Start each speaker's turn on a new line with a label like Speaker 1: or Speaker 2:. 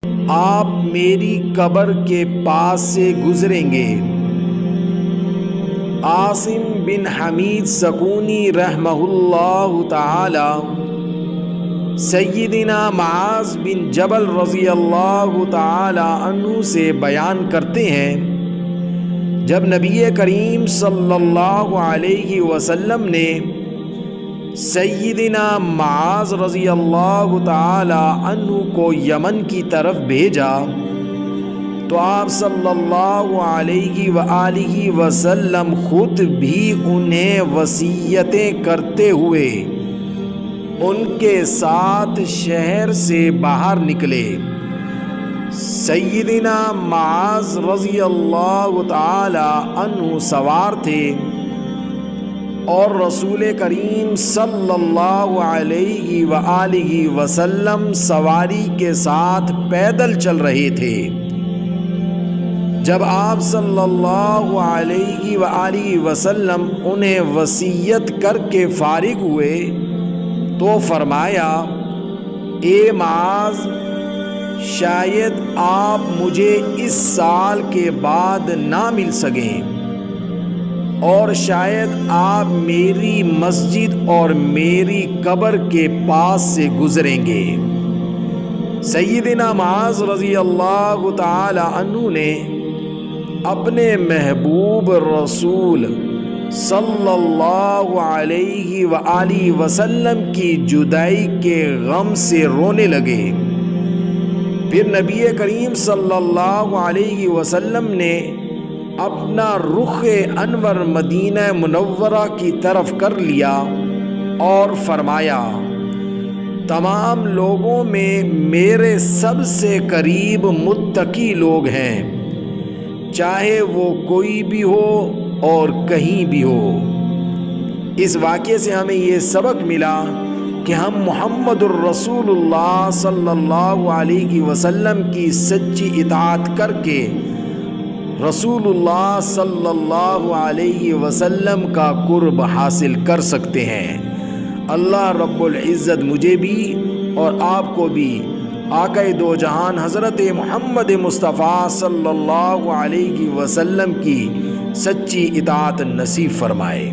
Speaker 1: آپ میری قبر کے پاس سے گزریں گے۔ عاصم بن حمید سکونی رحمہ اللہ تعالی سیدنا معاذ بن جبل رضی اللہ تعالی عنہ سے بیان کرتے ہیں، جب نبی کریم صلی اللہ علیہ وسلم نے سیدنا معاذ رضی اللہ تعالی عنہ کو یمن کی طرف بھیجا تو آپ صلی اللہ علیہ وآلہ وسلم خود بھی انہیں وصیتیں کرتے ہوئے ان کے ساتھ شہر سے باہر نکلے۔ سیدنا معاذ رضی اللہ تعالی عنہ سوار تھے اور رسول کریم صلی اللہ علیہ وآلہ وسلم سواری کے ساتھ پیدل چل رہے تھے۔ جب آپ صلی اللہ علیہ وآلہ وسلم انہیں وصیت کر کے فارغ ہوئے تو فرمایا، اے معاذ، شاید آپ مجھے اس سال کے بعد نہ مل سکیں اور شاید آپ میری مسجد اور میری قبر کے پاس سے گزریں گے۔ سیدنا معاذ رضی اللہ تعالی عنہ نے اپنے محبوب رسول صلی اللہ علیہ وآلہ وسلم کی جدائی کے غم سے رونے لگے۔ پھر نبی کریم صلی اللہ علیہ وسلم نے اپنا رخ انور مدینہ منورہ کی طرف کر لیا اور فرمایا، تمام لوگوں میں میرے سب سے قریب متقی لوگ ہیں، چاہے وہ کوئی بھی ہو اور کہیں بھی ہو۔ اس واقعے سے ہمیں یہ سبق ملا کہ ہم محمد الرسول اللہ صلی اللہ علیہ وسلم کی سچی اطاعت کر کے رسول اللہ صلی اللہ علیہ وسلم کا قرب حاصل کر سکتے ہیں۔ اللہ رب العزت مجھے بھی اور آپ کو بھی آقا دو جہان حضرت محمد مصطفیٰ صلی اللہ علیہ وسلم کی سچی اطاعت نصیب فرمائے۔